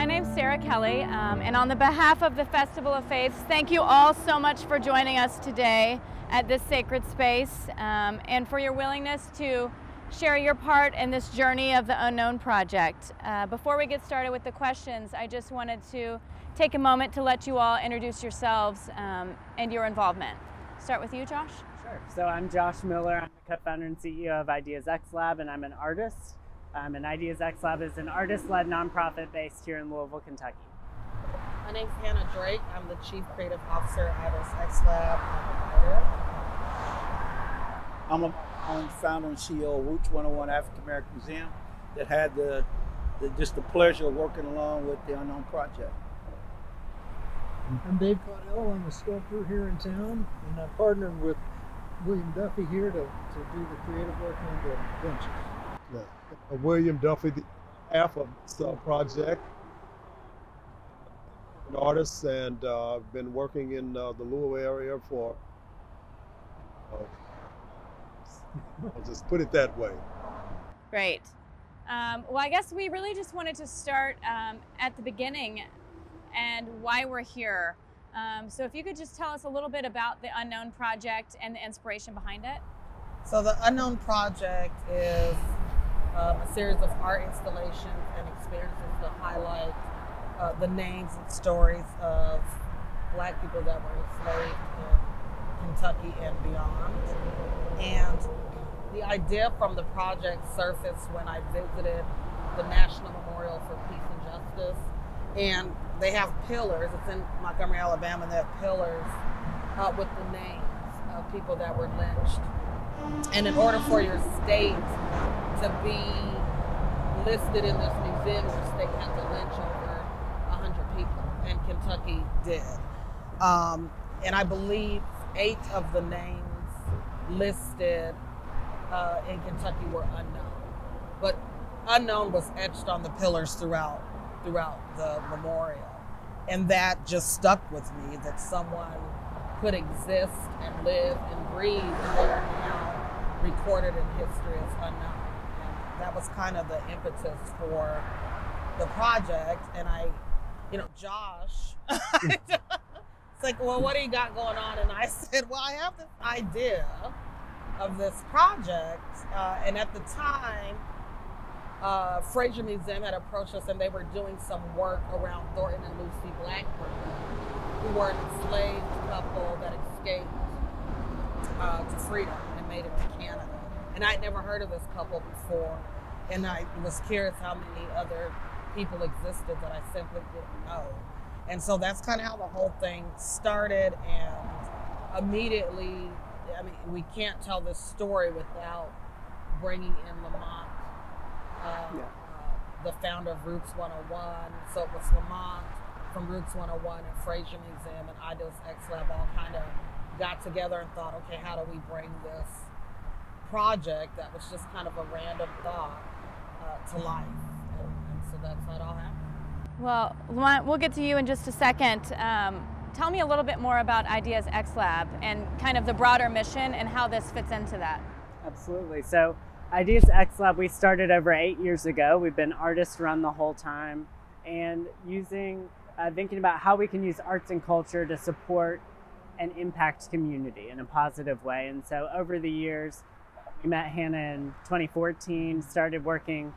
My name's Sarah Kelly, and on the behalf of the Festival of Faiths, thank you all so much for joining us today at this sacred space, and for your willingness to share your part in this journey of the Unknown Project. Before we get started with the questions, I just wanted to take a moment to let you all introduce yourselves and your involvement. Start with you, Josh. Sure. So I'm Josh Miller. I'm the co-founder and CEO of Ideas X Lab, and I'm an artist. And Ideas X Lab is an artist-led nonprofit based here in Louisville, Kentucky. My name's Hannah Drake. I'm the Chief Creative Officer at Ideas X Lab. I'm the founder and CEO of Roots 101 African American Museum that had just the pleasure of working along with the Unknown Project. I'm Dave Caudell. I'm a sculptor here in town, and I partnered with William Duffy here to do the creative work on the benches. Yeah. William Duffy, the half of the project, an artist, and I've been working in the Louisville area for, I'll just put it that way. Great. Well, I guess we really just wanted to start at the beginning and why we're here. So if you could just tell us a little bit about the Unknown Project and the inspiration behind it. So the Unknown Project is a series of art installations and experiences to highlight the names and stories of Black people that were enslaved in Kentucky and beyond. And the idea from the project surfaced when I visited the National Memorial for Peace and Justice. And they have pillars. It's in Montgomery, Alabama. They have pillars with the names of people that were lynched. And in order for your state to be listed in this museum, your state had to lynch over 100 people, and Kentucky did. And I believe 8 of the names listed in Kentucky were unknown. But unknown was etched on the pillars throughout the memorial. And that just stuck with me, that someone could exist and live and breathe and they are now recorded in history as unknown. And that was kind of the impetus for the project. And Josh, it's like, well, what do you got going on? And I said, well, I have this idea of this project. And at the time, Fraser Museum had approached us, and they were doing some work around Thornton and Lucy Blackburn, who were an enslaved couple that escaped to freedom and made it to Canada. And I'd never heard of this couple before, and I was curious how many other people existed that I simply didn't know. And so that's kind of how the whole thing started, and immediately, I mean, we can't tell this story without bringing in Lamont, the founder of Roots 101. So it was Lamont from Roots 101 and Fraser Museum and Ideas X Lab all kind of got together and thought, okay, how do we bring this project that was just kind of a random thought to life? And so that's how it all happened. Well, Lamont, we'll get to you in just a second. Tell me a little bit more about Ideas X Lab and kind of the broader mission and how this fits into that. Absolutely. So Ideas X Lab, we started over 8 years ago. We've been artist run the whole time, and thinking about how we can use arts and culture to support and impact community in a positive way. And so over the years, we met Hannah in 2014, started working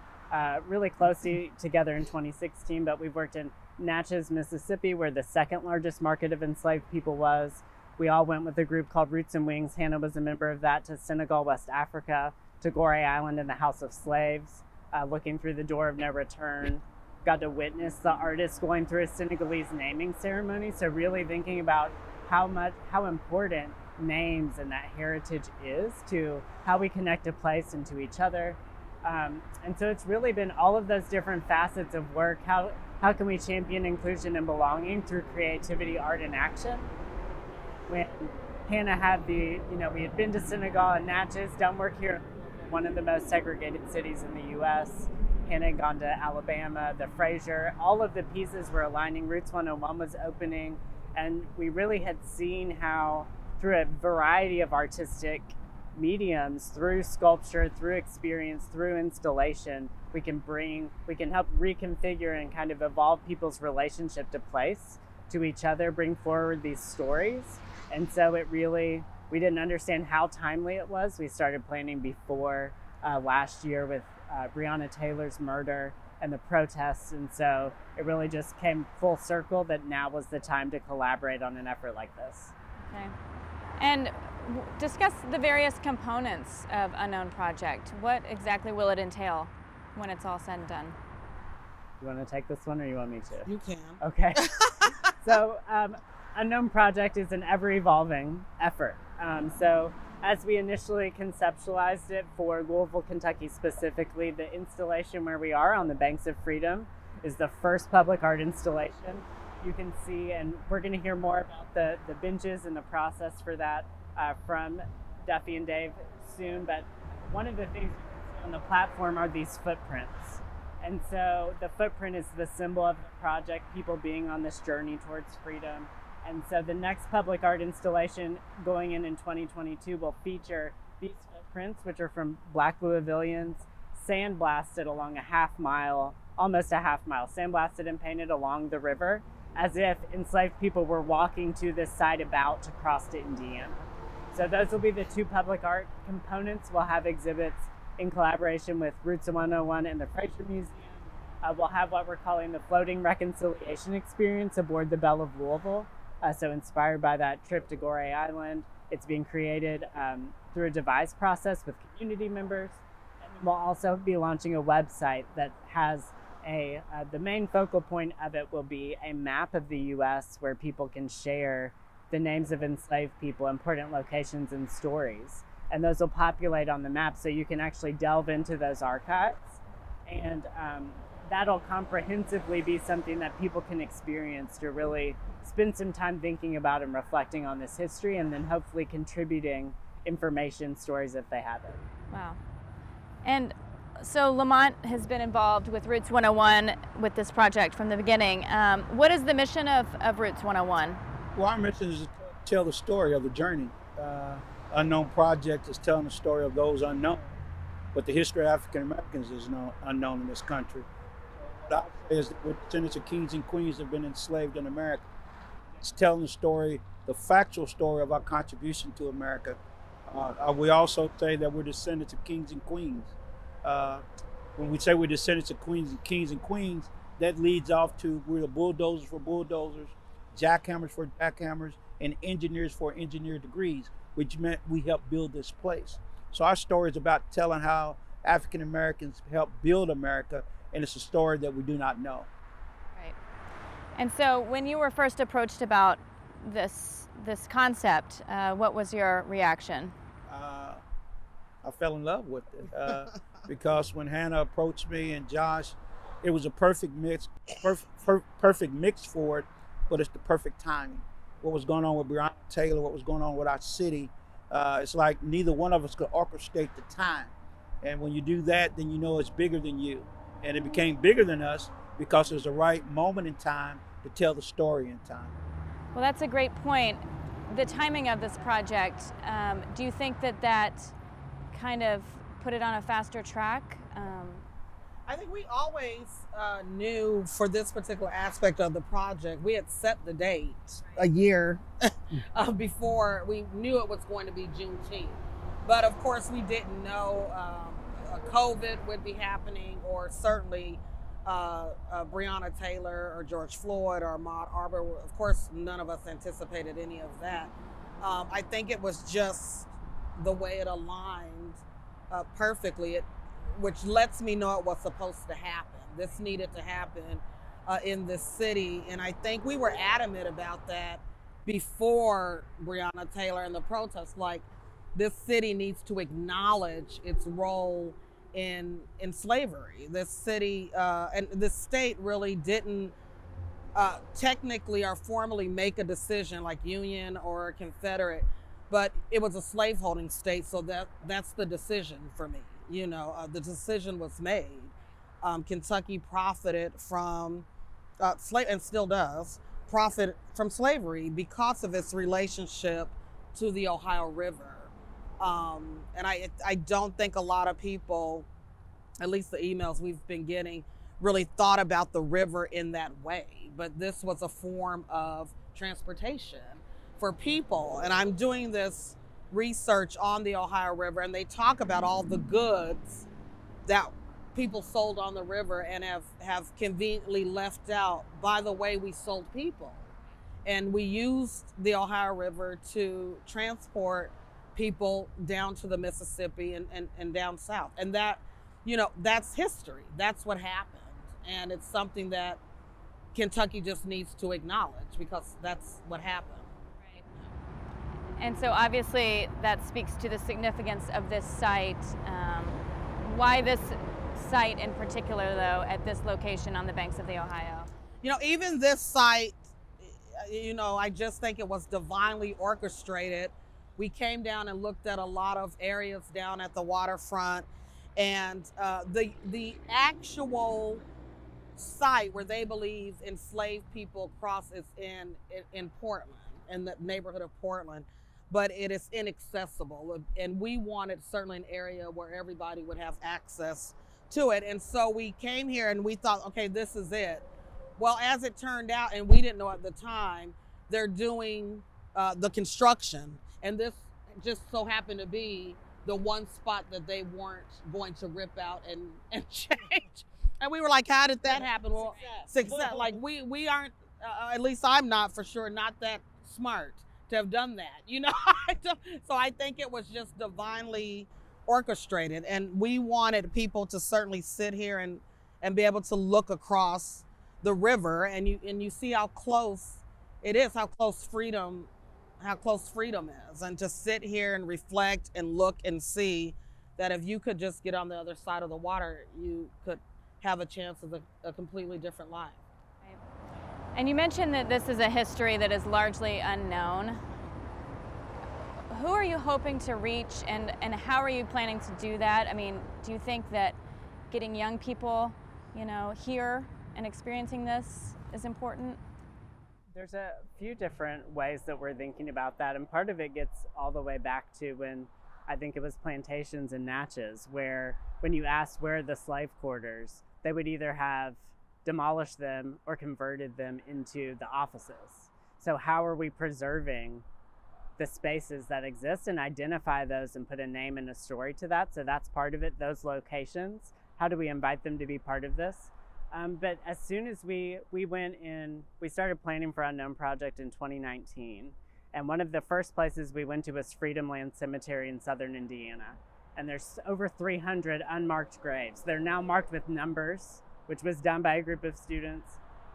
really closely together in 2016, but we've worked in Natchez, Mississippi, where the second largest market of enslaved people was. We all went with a group called Roots and Wings. Hannah was a member of that, to Senegal, West Africa, to Gorée Island and the House of Slaves, looking through the door of no return. Got to witness the artist going through a Senegalese naming ceremony. So really thinking about how important names and that heritage is to how we connect a place and to each other. And so it's really been all of those different facets of work. How can we champion inclusion and belonging through creativity, art, and action? When Hannah had we had been to Senegal and Natchez, done work here, one of the most segregated cities in the U.S. Hannah had gone to Alabama, the Fraser. All of the pieces were aligning. Roots 101 was opening, and we really had seen how, through a variety of artistic mediums, through sculpture, through experience, through installation, we can help reconfigure and kind of evolve people's relationship to place, to each other, bring forward these stories. And so we didn't understand how timely it was. We started planning before last year with Breonna Taylor's murder and the protests. And so it really just came full circle that now was the time to collaborate on an effort like this. Okay. And discuss the various components of Unknown Project. What exactly will it entail when it's all said and done? You want to take this one or you want me to? You can. Okay. So Unknown Project is an ever-evolving effort. So as we initially conceptualized it for Louisville, Kentucky specifically, the installation where we are on the Banks of Freedom is the first public art installation. You can see, and we're going to hear more about the benches and the process for that from Duffy and Dave soon. But one of the things on the platform are these footprints. And so the footprint is the symbol of the project, people being on this journey towards freedom. And so the next public art installation going in 2022 will feature these footprints, which are from Black Louisvillians, sandblasted along almost a half mile, sandblasted and painted along the river, as if enslaved people were walking to this site about to cross to Indiana. So those will be the two public art components. We'll have exhibits in collaboration with Roots 101 and the Fraser Museum. We'll have what we're calling the Floating Reconciliation Experience aboard the Belle of Louisville. So inspired by that trip to Goree Island. It's being created through a device process with community members. And then we'll also be launching a website that has the main focal point of it will be a map of the U.S. where people can share the names of enslaved people, important locations and stories. And those will populate on the map so you can actually delve into those archives. And that'll comprehensively be something that people can experience to really spend some time thinking about and reflecting on this history, and then hopefully contributing information, stories if they have it. Wow. And so Lamont has been involved with Roots 101 with this project from the beginning. What is the mission of Roots 101? Well, our mission is to tell the story of the journey. Unknown Project is telling the story of those unknown, but the history of African Americans is unknown in this country. What I say is that we're descendants of kings and queens that have been enslaved in America. It's telling the story, the factual story of our contribution to America. We also say that we're descendants of kings and queens. When we say we're descendants of kings and queens, that leads off to we're the bulldozers for bulldozers, jackhammers for jackhammers, and engineers for engineer degrees, which meant we helped build this place. So our story is about telling how African Americans helped build America, and it's a story that we do not know. Right. And so when you were first approached about this concept, what was your reaction? I fell in love with it because when Hannah approached me and Josh, it was a perfect mix for it, but it's the perfect timing. What was going on with Breonna Taylor, what was going on with our city, it's like neither one of us could orchestrate the time. And when you do that, then you know it's bigger than you. And it became bigger than us because it was the right moment in time to tell the story in time. Well, that's a great point. The timing of this project, do you think that kind of put it on a faster track? I think we always knew for this particular aspect of the project, we had set the date a year before we knew it was going to be Juneteenth. But of course, we didn't know COVID would be happening, or certainly Breonna Taylor or George Floyd or Ahmaud Arbery. Of course, none of us anticipated any of that. I think it was just the way it aligned perfectly, which lets me know it was supposed to happen. This needed to happen in this city. And I think we were adamant about that before Breonna Taylor and the protests. Like, this city needs to acknowledge its role in slavery. This city and this state really didn't technically or formally make a decision like Union or Confederate, but it was a slaveholding state, so that's the decision for me. You know, the decision was made. Kentucky profited from and still does profit from slavery because of its relationship to the Ohio River. And I don't think a lot of people, at least the emails we've been getting, really thought about the river in that way. But this was a form of transportation for people. And I'm doing this research on the Ohio River, and they talk about all the goods that people sold on the river and have conveniently left out by the way we sold people. And we used the Ohio River to transport people down to the Mississippi and down south. And that, you know, that's history. That's what happened. And it's something that Kentucky just needs to acknowledge, because that's what happened. Right. And so obviously that speaks to the significance of this site. Why this site in particular, though, at this location on the banks of the Ohio? You know, even this site, you know, I just think it was divinely orchestrated. We came down and looked at a lot of areas down at the waterfront, and the actual site where they believe enslaved people cross is in Portland, in the neighborhood of Portland, but it is inaccessible. And we wanted certainly an area where everybody would have access to it. And so we came here and we thought, okay, this is it. Well, as it turned out, and we didn't know at the time, they're doing the construction. And this just so happened to be the one spot that they weren't going to rip out and change. And we were like, how did that happen? Well, success. Like we aren't, at least I'm not for sure, not that smart to have done that, you know? So I think it was just divinely orchestrated. And we wanted people to certainly sit here and be able to look across the river, and you see how close it is, how close freedom is, and to sit here and reflect and look and see that if you could just get on the other side of the water, you could have a chance of a completely different life. Right. And you mentioned that this is a history that is largely unknown. Who are you hoping to reach, and how are you planning to do that? I mean, do you think that getting young people, you know, here and experiencing this is important? There's a few different ways that we're thinking about that, and part of it gets all the way back to when I think it was plantations and Natchez, where when you asked where are the slave quarters, they would either have demolished them or converted them into the offices. So how are we preserving the spaces that exist and identify those and put a name and a story to that? So that's part of it, those locations. How do we invite them to be part of this? But as soon as we went in, we started planning for Unknown Project in 2019. And one of the first places we went to was Freedom Land Cemetery in southern Indiana. And there's over 300 unmarked graves. They're now marked with numbers, which was done by a group of students.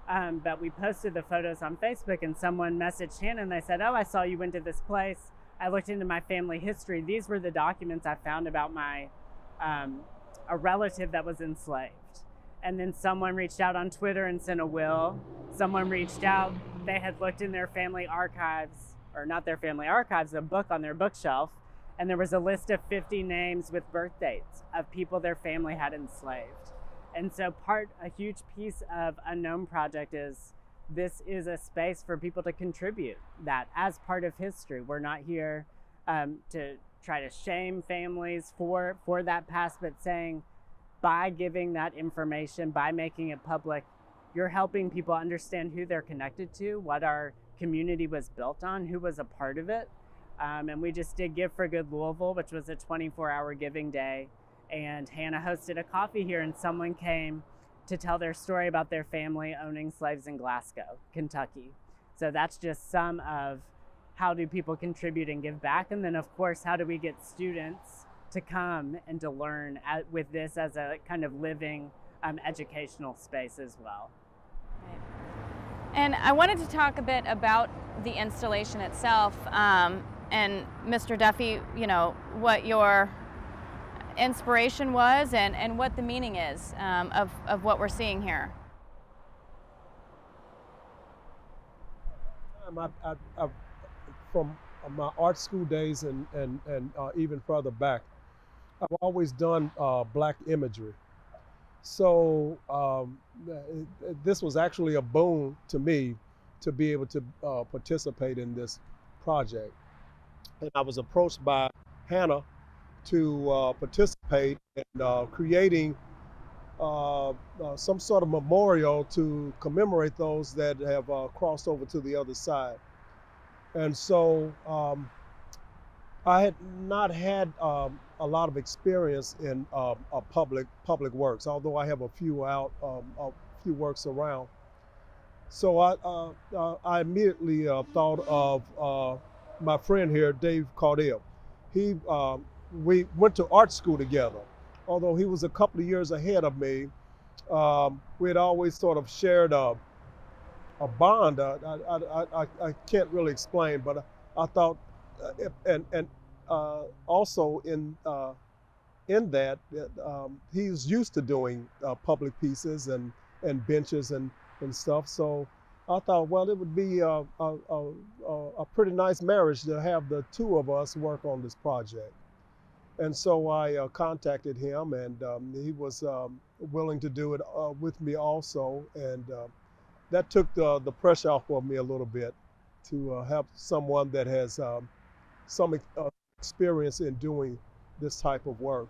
But we posted the photos on Facebook, and someone messaged Hannah and they said, oh, I saw you went to this place. I looked into my family history. These were the documents I found about my a relative that was enslaved. And then someone reached out on Twitter and sent a will. Someone reached out, they had looked in their family archives, or not their family archives, a book on their bookshelf, and there was a list of 50 names with birth dates of people their family had enslaved. And so a huge piece of Unknown Project is this is a space for people to contribute that as part of history. We're not here to try to shame families for that past, but saying by giving that information, by making it public, you're helping people understand who they're connected to, what our community was built on, who was a part of it. And we just did Give for Good Louisville, which was a 24-hour giving day. And Hannah hosted a coffee here, and someone came to tell their story about their family owning slaves in Glasgow, Kentucky. So that's just some of how do people contribute and give back. And then of course, how do we get students to come and to learn with this as a kind of living educational space as well. Right. And I wanted to talk a bit about the installation itself, and Mr. Duffy, you know, what your inspiration was and what the meaning is of what we're seeing here. From my art school days and even further back, I've always done Black imagery. So this was actually a boon to me to be able to participate in this project. And I was approached by Hannah to participate in creating some sort of memorial to commemorate those that have crossed over to the other side. And so I had not had a lot of experience in public works, although I have a few works around. So I immediately thought of my friend here, Dave Caudill. We went to art school together. Although he was a couple of years ahead of me, we had always sort of shared a bond. I can't really explain, but I thought, also in that he's used to doing public pieces and benches and stuff. So I thought, well, it would be a pretty nice marriage to have the two of us work on this project. And so I contacted him, and he was willing to do it with me also. And that took the pressure off of me a little bit, to have someone that has some experience in doing this type of work.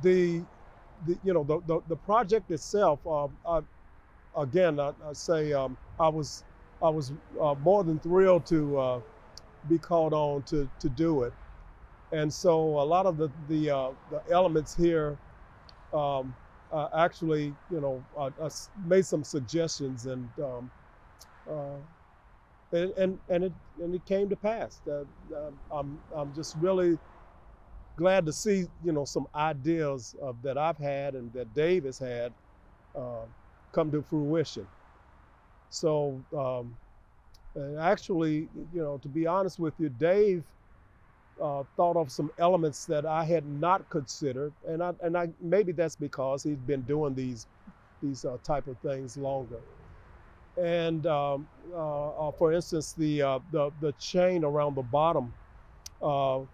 The project itself, I say I was more than thrilled to be called on to do it. And so a lot of the elements here actually, I made some suggestions, and it came to pass. I'm just really glad to see, some ideas that I've had and that Dave has had come to fruition. So actually, to be honest with you, Dave thought of some elements that I had not considered, and I maybe that's because he's been doing these type of things longer. And for instance, the chain around the bottom, the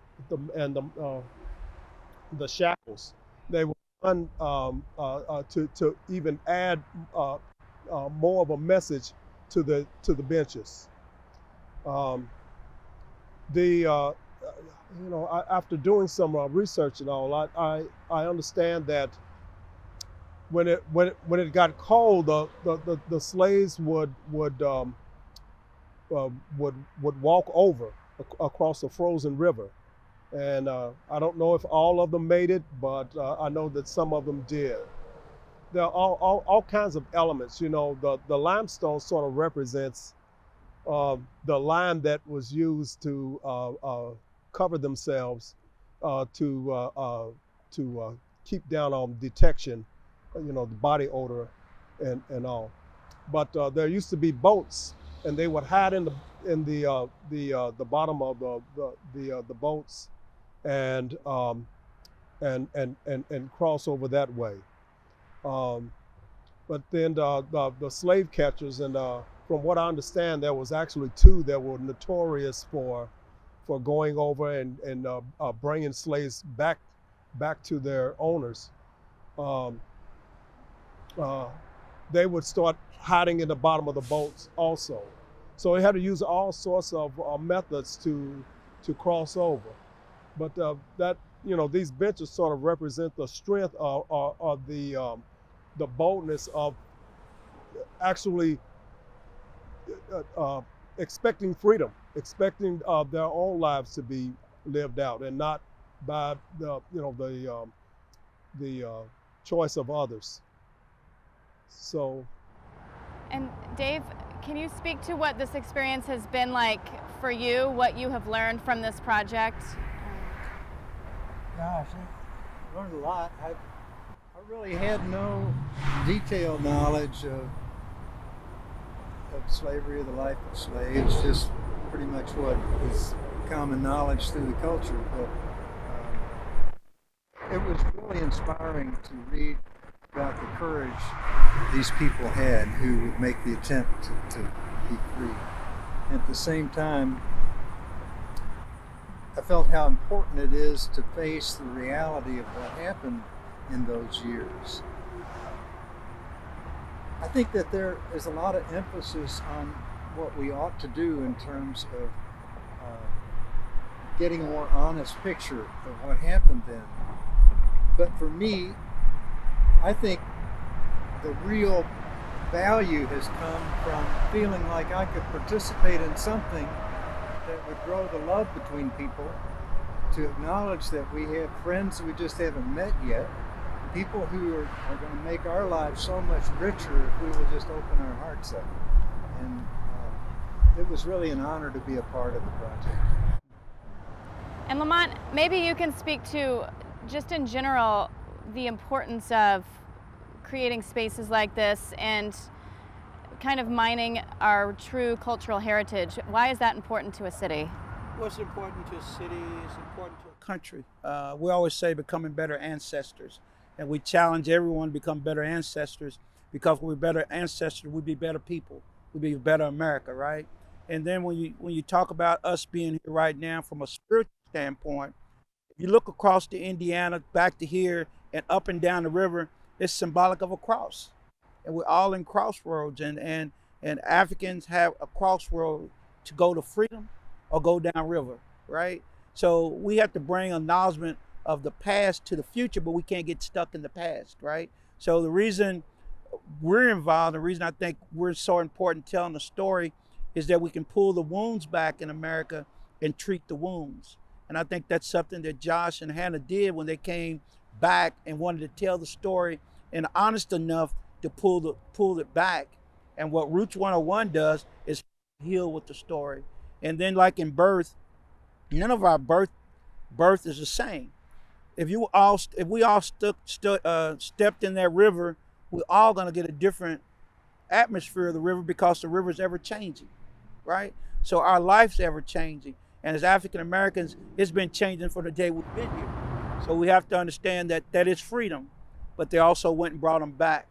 shackles, they were done to even add more of a message to the benches. After doing some research and all, I understand that when it got cold, the slaves would walk over across the frozen river, and I don't know if all of them made it, but I know that some of them did. There are all kinds of elements. The limestone sort of represents the lime that was used to cover themselves to keep down on detection, the body odor and all. But there used to be boats, and they would hide in the bottom of the boats and cross over that way. But then the slave catchers, and from what I understand, there was actually two that were notorious for going over and bringing slaves back to their owners. They would start hiding in the bottom of the boats also. So they had to use all sorts of methods to cross over. But these benches sort of represent the strength of the boldness of actually expecting freedom, expecting their own lives to be lived out, and not by the choice of others. So. And Dave, can you speak to what this experience has been like for you, what you have learned from this project? Gosh, I learned a lot. I really had no detailed knowledge of slavery or the life of slaves, just pretty much what is common knowledge through the culture. But it was really inspiring to read about the courage these people had who would make the attempt to be free. At the same time, I felt how important it is to face the reality of what happened in those years. I think that there is a lot of emphasis on what we ought to do in terms of getting a more honest picture of what happened then. But for me, I think the real value has come from feeling like I could participate in something that would grow the love between people, to acknowledge that we have friends we just haven't met yet, people who are going to make our lives so much richer if we will just open our hearts up. And it was really an honor to be a part of the project. And Lamont, maybe you can speak to, just in general, the importance of creating spaces like this and kind of mining our true cultural heritage. Why is that important to a city? What's important to a city is important to a country. We always say becoming better ancestors, and we challenge everyone to become better ancestors, because when we're better ancestors, we'd be better people. We'd be better America, right? And then when you talk about us being here right now from a spiritual standpoint, if you look across to Indiana, back to here, and up and down the river, it's symbolic of a cross. And we're all in crossroads, and Africans have a crossroad to go to freedom or go downriver, right? So we have to bring acknowledgement of the past to the future, but we can't get stuck in the past, right? So the reason we're involved, the reason I think we're so important telling the story, is that we can pull the wounds back in America and treat the wounds. And I think that's something that Josh and Hannah did when they came back and wanted to tell the story and honest enough to pull it back. And what Roots 101 does is heal with the story. And then, like in birth, none of our birth is the same. If we all stepped in that river, we're all going to get a different atmosphere of the river, because the river is ever changing, right? So our life's ever changing. And as African Americans, it's been changing from the day we've been here. So we have to understand that that is freedom, but they also went and brought them back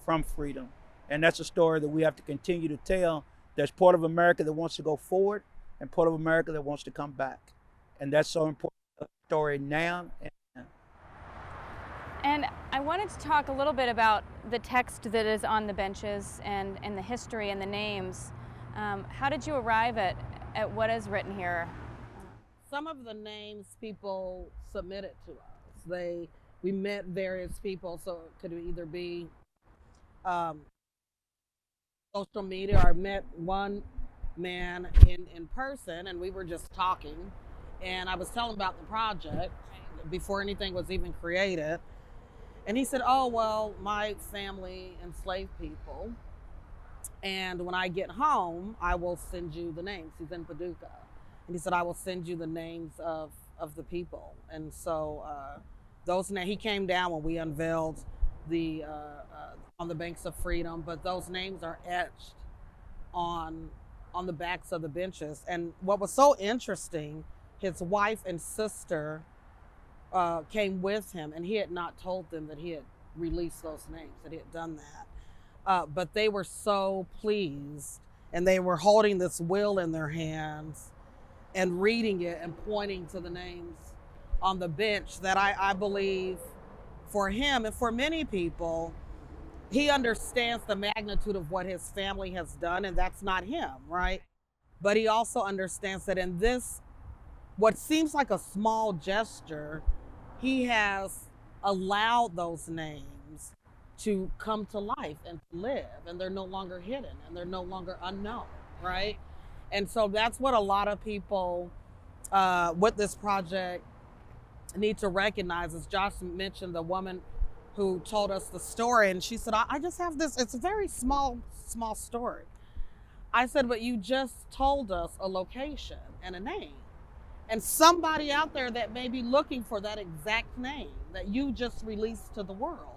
from freedom. And that's a story that we have to continue to tell. There's part of America that wants to go forward and part of America that wants to come back. And that's so important, a story now. And I wanted to talk a little bit about the text that is on the benches and the history and the names. How did you arrive at what is written here? Some of the names people submitted to us. We met various people, so it could either be social media, or I met one man in person, and we were just talking, and I was telling about the project before anything was even created. And he said, oh, well, my family enslaved people, and when I get home, I will send you the names. He's in Paducah. And he said, I will send you the names of the people. And so he came down when we unveiled the On the Banks of Freedom, but those names are etched on the backs of the benches. And what was so interesting, his wife and sister came with him, and he had not told them that he had released those names, that he had done that. But they were so pleased, and they were holding this will in their hands and reading it and pointing to the names on the bench, that I believe for him and for many people, he understands the magnitude of what his family has done, and that's not him, right? But he also understands that in this, what seems like a small gesture, he has allowed those names to come to life and to live, and they're no longer hidden, and they're no longer unknown, right? And so that's what a lot of people with this project need to recognize. As Josh mentioned, the woman who told us the story, and she said, I just have this, it's a very small story. I said, but you just told us a location and a name. And somebody out there that may be looking for that exact name that you just released to the world.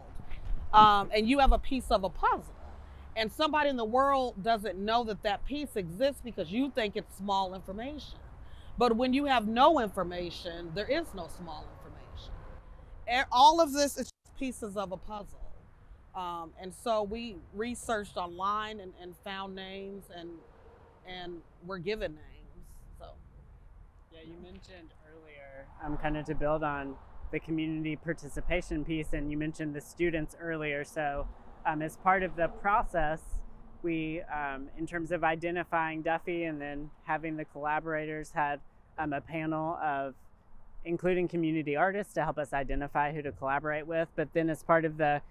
And you have a piece of a puzzle. And somebody in the world doesn't know that that piece exists because you think it's small information. But when you have no information, there is no small information. All of this is just pieces of a puzzle. And so we researched online and found names, and were given names. So. Yeah, you mentioned earlier, kind of to build on the community participation piece, and you mentioned the students earlier. So as part of the process, we, in terms of identifying Duffy and then having the collaborators, had a panel of including community artists to help us identify who to collaborate with. But then as part of the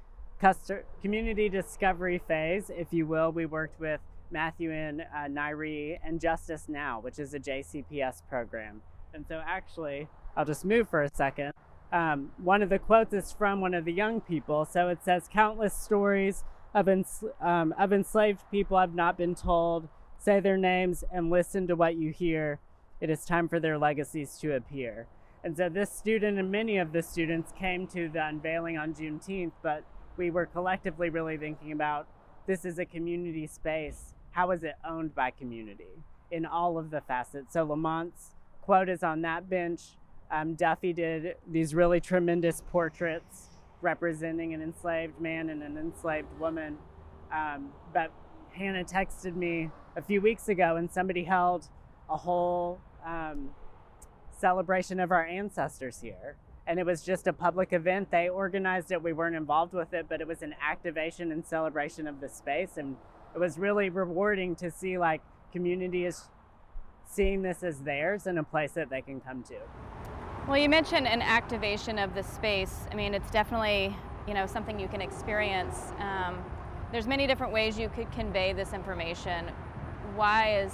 community discovery phase, if you will, we worked with Matthew and Nairi and Justice Now, which is a JCPS program. And so actually, I'll just move for a second. One of the quotes is from one of the young people. So it says, "Countless stories of enslaved people have not been told. Say their names and listen to what you hear. It is time for their legacies to appear." And so this student and many of the students came to the unveiling on Juneteenth, but we were collectively really thinking about, this is a community space. How is it owned by community in all of the facets? So Lamont's quote is on that bench. Duffy did these really tremendous portraits representing an enslaved man and an enslaved woman. But Hannah texted me a few weeks ago and somebody held a whole celebration of our ancestors here. And it was just a public event. They organized it. We weren't involved with it, but it was an activation and celebration of the space. And it was really rewarding to see like community is seeing this as theirs and a place that they can come to. Well, you mentioned an activation of the space. I mean, it's definitely, something you can experience. There's many different ways you could convey this information. Why is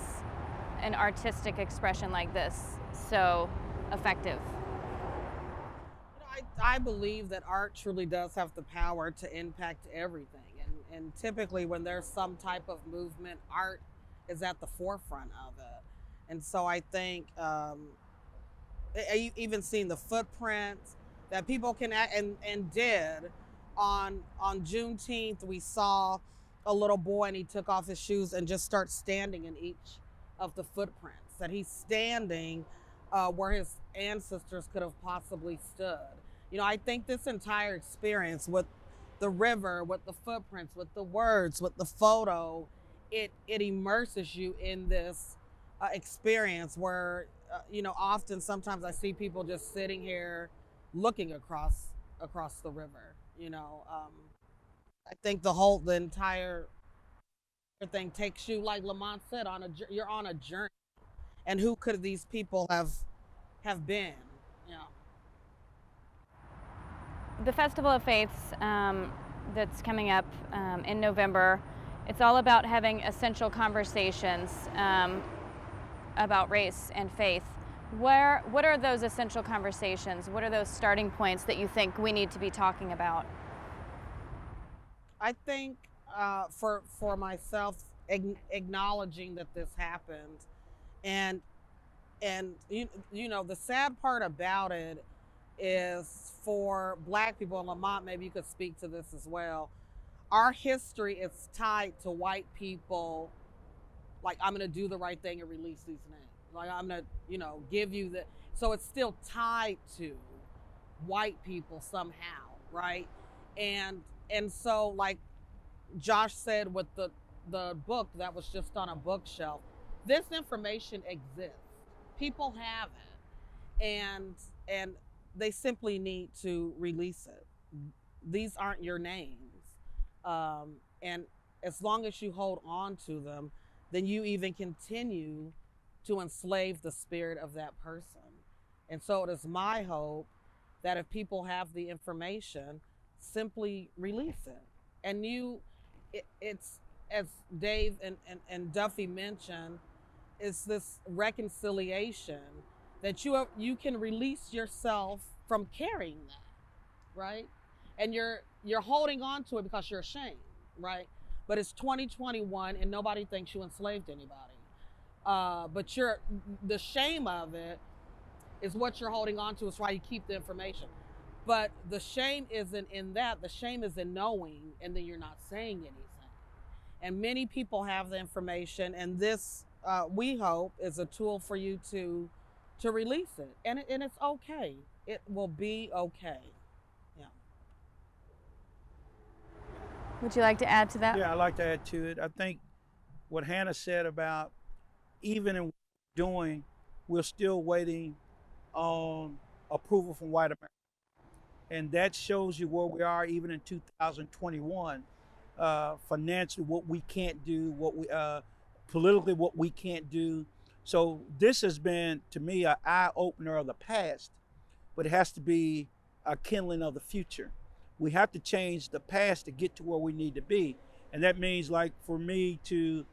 an artistic expression like this so effective? I believe that art truly does have the power to impact everything. And typically when there's some type of movement, art is at the forefront of it. And so I think, even seeing the footprints that people can and did on Juneteenth, we saw a little boy and he took off his shoes and just started standing in each of the footprints, that he's standing where his ancestors could have possibly stood. I think this entire experience with the river, with the footprints, with the words, with the photo, it immerses you in this experience where, often sometimes I see people just sitting here looking across the river. I think the entire thing takes you, like Lamont said, you're on a journey. And who could these people have been? The Festival of Faiths that's coming up in November, it's all about having essential conversations about race and faith. What are those essential conversations? What are those starting points that you think we need to be talking about? I think for myself, acknowledging that this happened, and the sad part about it is, for Black people, and Lamont, maybe you could speak to this as well, our history is tied to white people. Like, I'm going to do the right thing and release these names. Like, I'm going to, give you the, so it's still tied to white people somehow, right? And so, like Josh said with the book that was just on a bookshelf, this information exists. People have it. And they simply need to release it. These aren't your names. And as long as you hold on to them, then you even continue to enslave the spirit of that person. And so it is my hope that if people have the information, simply release it. And it's, as Dave and Duffy mentioned, it's this reconciliation that you can release yourself from carrying that, right? And you're holding on to it because you're ashamed, right? But it's 2021 and nobody thinks you enslaved anybody. But the shame of it is what you're holding on to. Is why you keep the information. But the shame isn't in that. The shame is in knowing, and then you're not saying anything. And many people have the information, and this, we hope, is a tool for you to release it. And it's okay. It will be okay. Yeah. Would you like to add to that? Yeah, I'd like to add to it. I think what Hannah said about, even in doing, we're still waiting on approval from white America. And that shows you where we are even in 2021. Financially, what we can't do, politically, what we can't do. So this has been, to me, an eye-opener of the past, but it has to be a kindling of the future. We have to change the past to get to where we need to be. And that means, like, for me to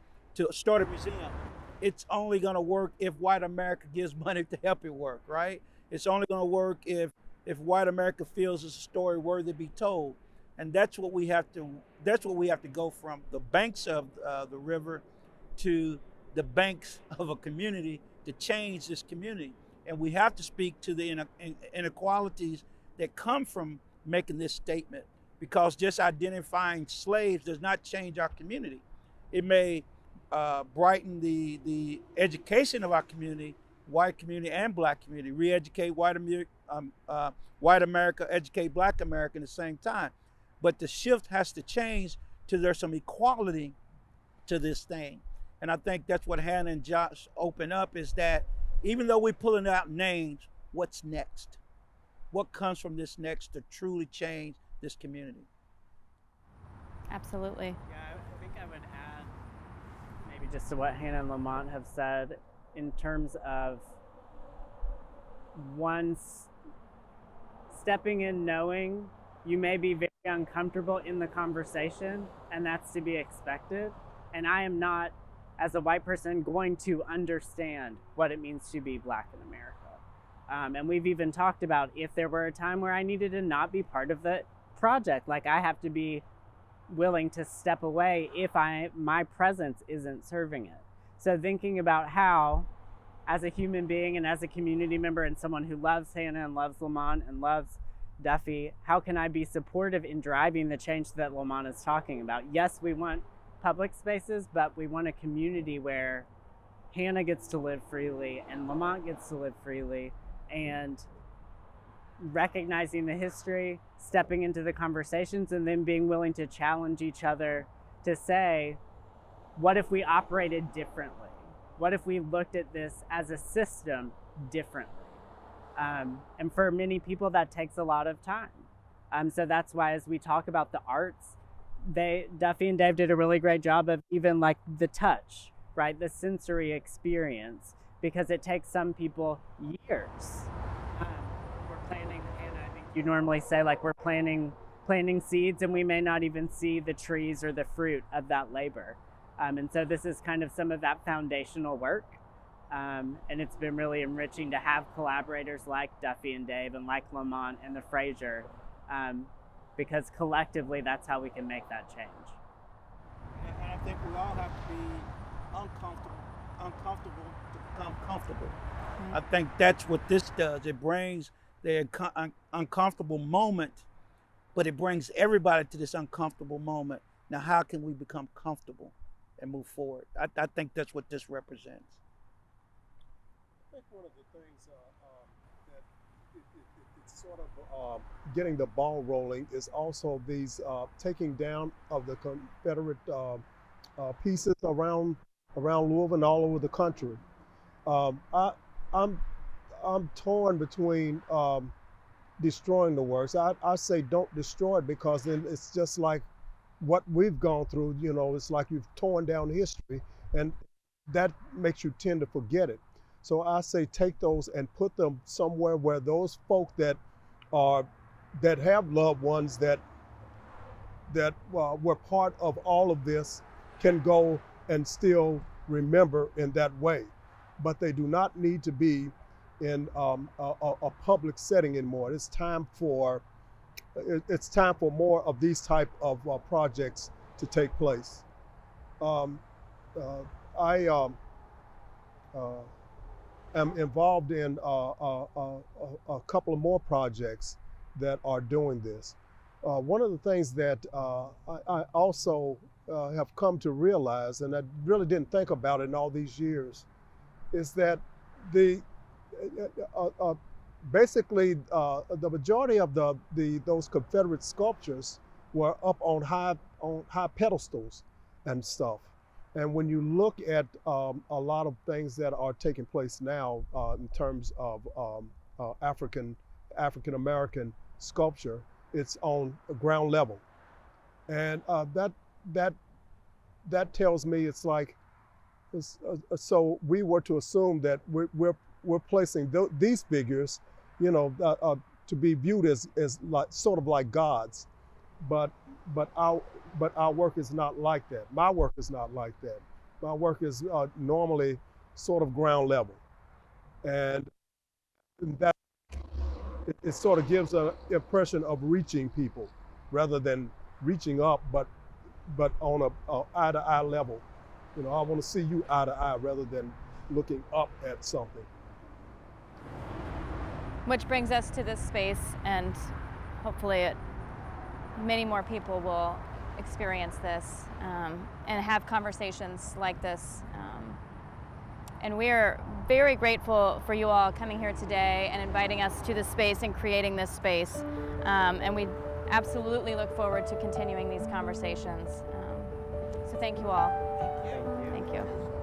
start a museum, it's only gonna work if white America gives money to help it work, right? It's only gonna work if white America feels it's a story worthy to be told. And that's what we have to go from the banks of the river to the banks of a community to change this community. And we have to speak to the inequalities that come from making this statement, because just identifying slaves does not change our community. It may brighten the education of our community, white community and black community, re-educate white America, educate black America at the same time. But the shift has to change to there's some equality to this thing. And I think that's what Hannah and Josh open up, is that even though we're pulling out names, what's next? What comes from this next to truly change this community? Absolutely. Yeah, I think I would add maybe just to what Hannah and Lamont have said in terms of once stepping in, knowing you may be very uncomfortable in the conversation, and that's to be expected. And I am not, as a white person, going to understand what it means to be black in America. And we've even talked about if there were a time where I needed to not be part of the project, like I have to be willing to step away if my presence isn't serving it. So thinking about how, as a human being and as a community member and someone who loves Hannah and loves Lamont and loves Duffy, how can I be supportive in driving the change that Lamont is talking about? Yes, we want public spaces, but we want a community where Hannah gets to live freely and Lamont gets to live freely, and recognizing the history, stepping into the conversations, and then being willing to challenge each other to say, what if we operated differently? What if we looked at this as a system differently? And for many people, that takes a lot of time. So that's why as we talk about the arts, Duffy and Dave did a really great job of even like the touch, right? The sensory experience, because it takes some people years. We're planting, and I think you normally say like we're planting seeds, and we may not even see the trees or the fruit of that labor. And so this is kind of some of that foundational work. And it's been really enriching to have collaborators like Duffy and Dave and like Lamont and the Fraser, because collectively that's how we can make that change. And I think we all have to be uncomfortable to become comfortable. Mm-hmm. I think that's what this does. It brings the uncomfortable moment, but it brings everybody to this uncomfortable moment. Now, how can we become comfortable and move forward? I think that's what this represents. I think one of the things that it's sort of getting the ball rolling is also these taking down of the Confederate pieces around Louisville and all over the country. I'm torn between destroying the works. I say don't destroy it, because then it's just like what we've gone through. You know, it's like you've torn down history, and that makes you tend to forget it. So I say take those and put them somewhere where those folk that have loved ones that were part of all of this can go and still remember in that way. But they do not need to be in a public setting anymore. It's time for more of these type of projects to take place. I am involved in a couple of more projects that are doing this. One of the things that I also have come to realize, and I really didn't think about it in all these years, is that basically the majority of those Confederate sculptures were up on high pedestals and stuff. And when you look at a lot of things that are taking place now in terms of African American sculpture, it's on ground level, and that tells me it's like So we were to assume that we're placing these figures, you know, to be viewed as like sort of like gods, but our work is not like that. My work is not like that. My work is normally sort of ground level, and that it sort of gives an impression of reaching people rather than reaching up, but on a eye-to-eye level. You know, I want to see you eye to eye rather than looking up at something. Which brings us to this space, and hopefully many more people will experience this and have conversations like this. And we are very grateful for you all coming here today and inviting us to this space and creating this space. And we absolutely look forward to continuing these conversations. So thank you all. Thank you. Thank you.